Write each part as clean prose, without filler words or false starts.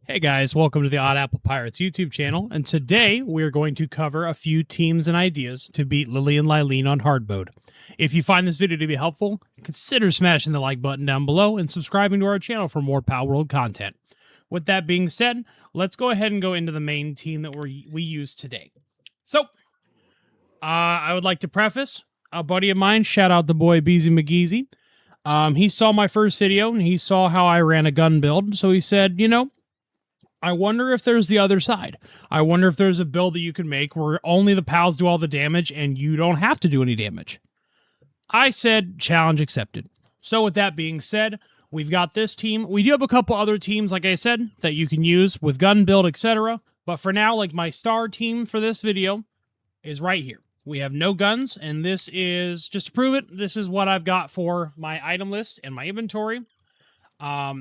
Hey guys, welcome to the Odd Apple Pirates YouTube channel, and today we're going to cover a few teams and ideas to beat Lily&Lyleen on hard mode. If you find this video to be helpful, consider smashing the like button down below and subscribing to our channel for more Pal World content. With that being said, let's go ahead and go into the main team that we use today. So, I would like to preface, a buddy of mine, shout out the boy Beezy McGeezy, he saw my first video and he saw how I ran a gun build, so he said, you know, I wonder if there's the other side. I wonder if there's a build that you can make where only the pals do all the damage and you don't have to do any damage. I said, challenge accepted. So with that being said, we've got this team. We do have a couple other teams, like I said, that you can use with gun build, etc. But for now, like my star team for this video is right here. We have no guns, and this is, just to prove it, this is what I've got for my item list and my inventory.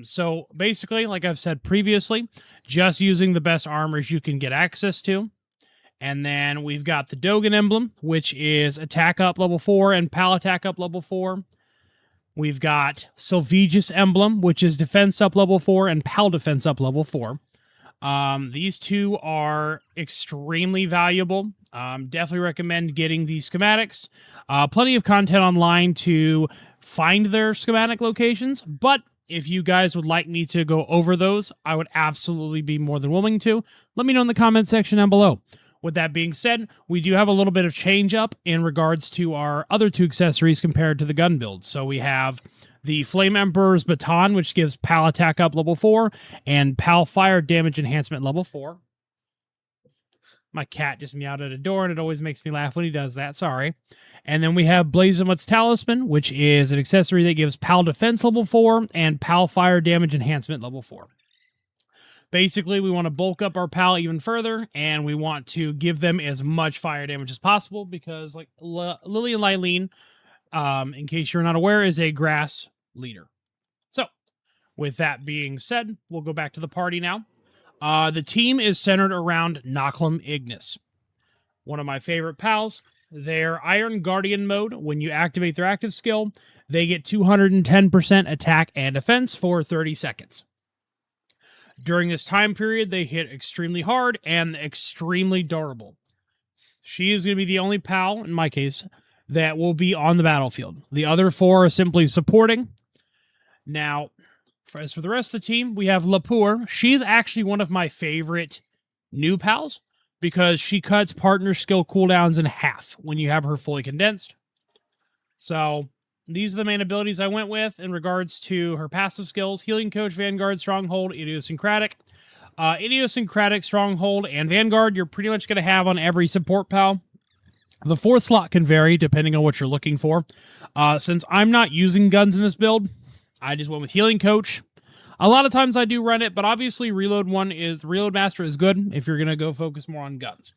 So basically, like I've said previously, just using the best armors you can get access to. And then we've got the Dogan emblem, which is attack up level 4 and pal attack up level 4. We've got Sylvegus emblem, which is defense up level 4 and pal defense up level 4. These two are extremely valuable. Definitely recommend getting these schematics. Plenty of content online to find their schematic locations, but if you guys would like me to go over those, I would absolutely be more than willing to. Let me know in the comment section down below. With that being said, we do have a little bit of change up in regards to our other two accessories compared to the gun build. So we have the Flame Emperor's Baton, which gives pal attack up level 4, and pal fire damage enhancement level 4. My cat just meowed at a door, and it always makes me laugh when he does that. Sorry. And then we have Blazemut's Talisman, which is an accessory that gives pal defense level 4 and pal fire damage enhancement level 4. Basically, we want to bulk up our pal even further, and we want to give them as much fire damage as possible because, like, Lily&Lyleen, in case you're not aware, is a grass leader. So, with that being said, we'll go back to the party now. The team is centered around Lily&Lyleen, one of my favorite pals. Their Iron Guardian mode, when you activate their active skill, they get 210% attack and defense for 30 seconds. During this time period, they hit extremely hard and extremely durable. She is going to be the only pal, in my case, that will be on the battlefield. The other four are simply supporting. Now, as for the rest of the team, we have Lapur. She's actually one of my favorite new pals because she cuts partner skill cooldowns in half when you have her fully condensed. So these are the main abilities I went with in regards to her passive skills: Healing Coach, Vanguard, Stronghold, Idiosyncratic. Idiosyncratic, Stronghold, and Vanguard you're pretty much going to have on every support pal. The fourth slot can vary depending on what you're looking for. Since I'm not using guns in this build, I just went with Healing Coach. A lot of times I do run it, but obviously Reload Master is good if you're going to go focus more on guns.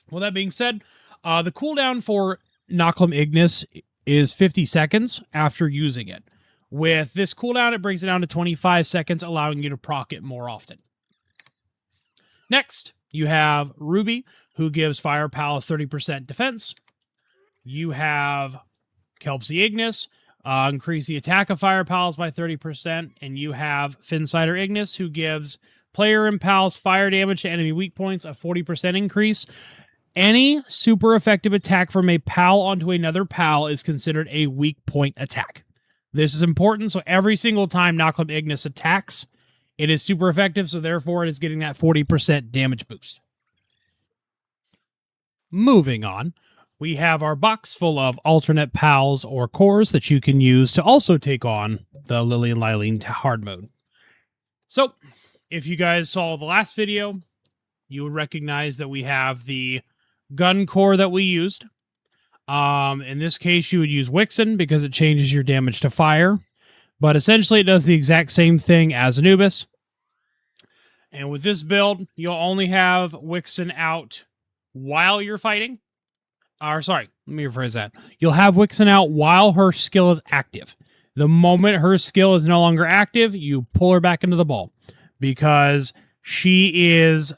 Well, that being said, the cooldown for Lily&Lyleen is 50 seconds after using it. With this cooldown, it brings it down to 25 seconds, allowing you to proc it more often. Next, you have Ruby, who gives Fire Palace 30% defense. You have Kelpsy Ignis, increase the attack of Fire Pals by 30%, and you have Finsider Ignis, who gives player and pals fire damage to enemy weak points, a 40% increase. Any super effective attack from a pal onto another pal is considered a weak point attack. This is important, so every single time Lily&Lyleen attacks, it is super effective, so therefore it is getting that 40% damage boost. Moving on, we have our box full of alternate pals or cores that you can use to also take on the Lily&Lyleen hard mode. So, if you guys saw the last video, you would recognize that we have the gun core that we used. In this case, you would use Wixen because it changes your damage to fire. But essentially, it does the exact same thing as Anubis. And with this build, you'll only have Wixen out while you're fighting. Or, sorry, let me rephrase that. You'll have Wixen out while her skill is active. The moment her skill is no longer active, you pull her back into the ball. Because she is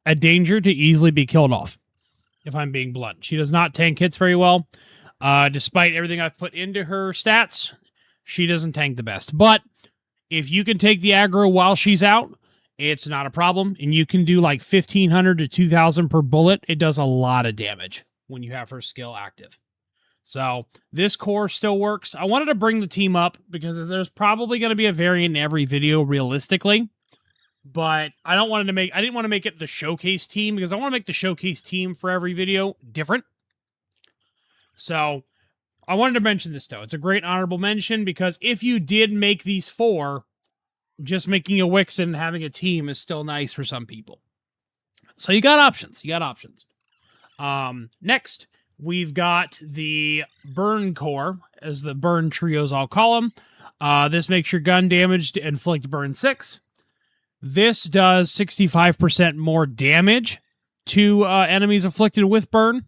a danger to easily be killed off, if I'm being blunt. She does not tank hits very well. Despite everything I've put into her stats, she doesn't tank the best. But if you can take the aggro while she's out, it's not a problem. And you can do like 1,500 to 2,000 per bullet. It does a lot of damage when you have her skill active. So this core still works. I wanted to bring the team up because there's probably going to be a variant in every video realistically. But I didn't want to make it the showcase team because I want to make the showcase team for every video different. So I wanted to mention this though. It's a great honorable mention because if you did make these 4, just making a Wixen and having a team is still nice for some people. So you got options. Next, we've got the Burn Core, as the Burn Trios I'll call them. This makes your gun damage to inflict Burn 6. This does 65% more damage to enemies afflicted with Burn.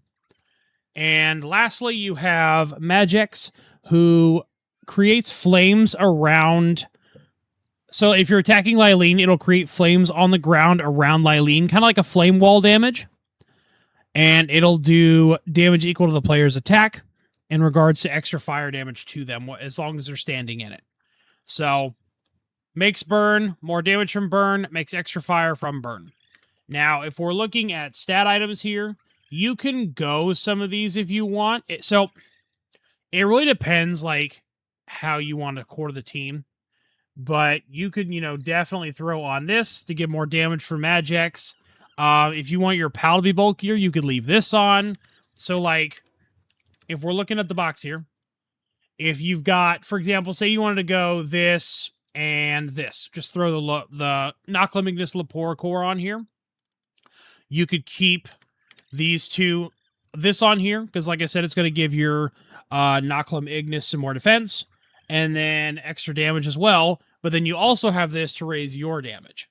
And lastly, you have Magix, who creates flames around. So if you're attacking Lyleen, it'll create flames on the ground around Lyleen, kind of like a flame wall damage. And it'll do damage equal to the player's attack in regards to extra fire damage to them, as long as they're standing in it. So, makes burn, more damage from burn, makes extra fire from burn. Now, if we're looking at stat items here, you can go some of these if you want. So, it really depends, like, how you want to core the team. But you could, definitely throw on this to get more damage for Magix. If you want your PAL to be bulkier, you could leave this on. So, like, if we're looking at the box here, if you've got, for example, say you wanted to go this and this, just throw the Knock Limitless Lepore core on here. You could keep these two, this on here, because like I said, it's going to give your Knocklim Ignis some more defense, and then extra damage as well, but then you also have this to raise your damage.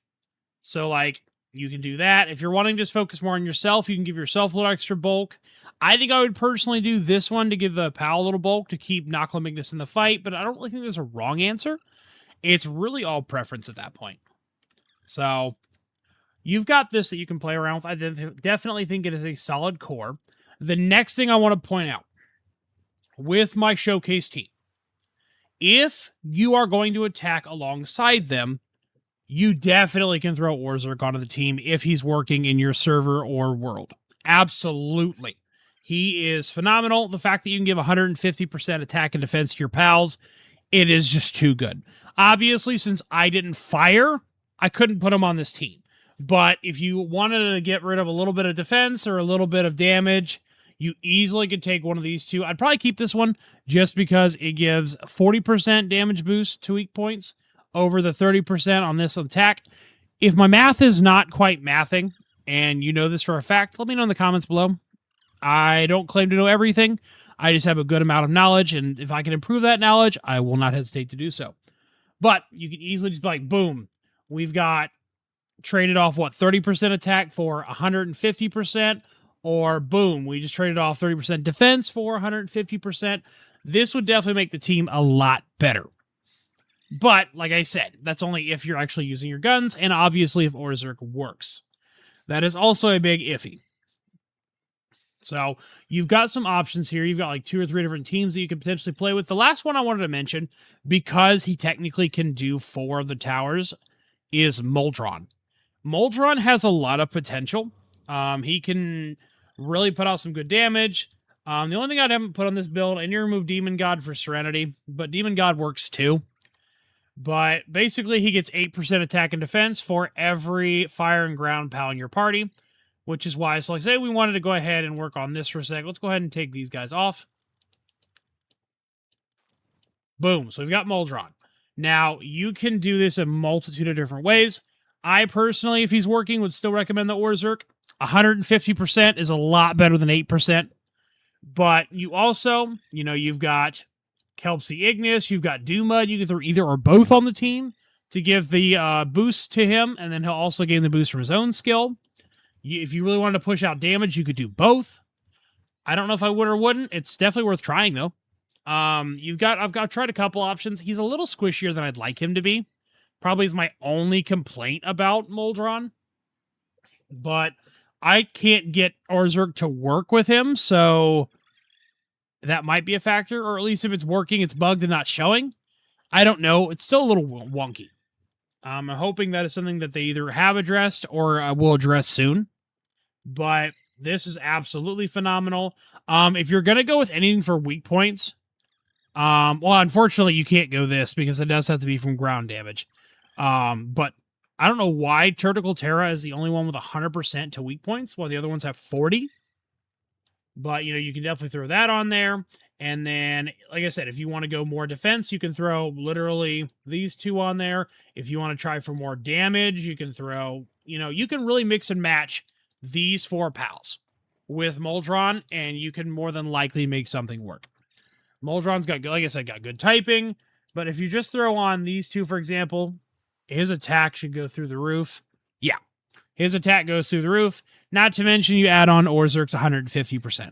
So, like, you can do that. If you're wanting to just focus more on yourself, you can give yourself a little extra bulk. I think I would personally do this one to give the PAL a little bulk to keep Knocklim Ignis in the fight, but I don't really think there's a wrong answer. It's really all preference at that point. So, you've got this that you can play around with. I definitely think it is a solid core. The next thing I want to point out with my showcase team, if you are going to attack alongside them, you definitely can throw Orzhok onto the team if he's working in your server or world. Absolutely. He is phenomenal. The fact that you can give 150% attack and defense to your pals, it is just too good. Obviously, since I didn't fire, I couldn't put him on this team. But if you wanted to get rid of a little bit of defense or a little bit of damage, you easily could take one of these two. I'd probably keep this one just because it gives 40% damage boost to weak points over the 30% on this attack. If my math is not quite mathing, and you know this for a fact, let me know in the comments below. I don't claim to know everything. I just have a good amount of knowledge, and if I can improve that knowledge, I will not hesitate to do so. But you can easily just be like, boom, we've got traded off, 30% attack for 150%, or boom, we just traded off 30% defense for 150%. This would definitely make the team a lot better. But, like I said, that's only if you're actually using your guns, and obviously if Orzhok works. That is also a big iffy. So, you've got some options here. You've got like 2 or 3 different teams that you can potentially play with. The last one I wanted to mention, because he technically can do 4 of the towers, is Moldron. Moldron has a lot of potential. He can really put out some good damage. The only thing I haven't put on this build, I need to remove Demon God for Serenity, but Demon God works too. But basically, he gets 8% attack and defense for every fire and ground pal in your party, which is why, so like say we wanted to go ahead and work on this for a sec. Let's go ahead and take these guys off. Boom. So we've got Moldron. Now, you can do this a multitude of different ways. I personally, if he's working, would still recommend the Orzhok. 150% is a lot better than 8%. But you also, you've got Kelpsy Ignis, you've got Doomud. You can throw either or both on the team to give the boost to him, and then he'll also gain the boost from his own skill. If you really wanted to push out damage, you could do both. I don't know if I would or wouldn't. It's definitely worth trying, though. I've tried a couple options. He's a little squishier than I'd like him to be. Probably is my only complaint about Moldron. But I can't get Orzhok to work with him, so that might be a factor. Or at least if it's working, it's bugged and not showing. I don't know. It's still a little wonky. I'm hoping that is something that they either have addressed or will address soon. But this is absolutely phenomenal. If you're going to go with anything for weak points, well, unfortunately, you can't go this because it does have to be from ground damage. But I don't know why Tentacle Terra is the only one with 100% to weak points, while the other ones have 40. But, you can definitely throw that on there. And then, like I said, if you want to go more defense, you can throw literally these two on there. If you want to try for more damage, you can throw, you can really mix and match these 4 pals with Moldron, and you can more than likely make something work. Moldron's got, like I said, got good typing, but if you just throw on these 2, for example, his attack should go through the roof. Yeah, his attack goes through the roof. Not to mention you add on Orzerk's 150%.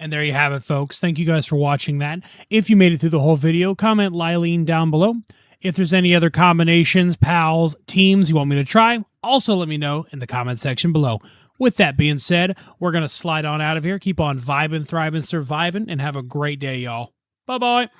And there you have it, folks. Thank you guys for watching that. If you made it through the whole video, comment Lyleen down below. If there's any other combinations, pals, teams you want me to try, also let me know in the comment section below. With that being said, we're going to slide on out of here. Keep on vibing, thriving, surviving, and have a great day, y'all. Bye-bye.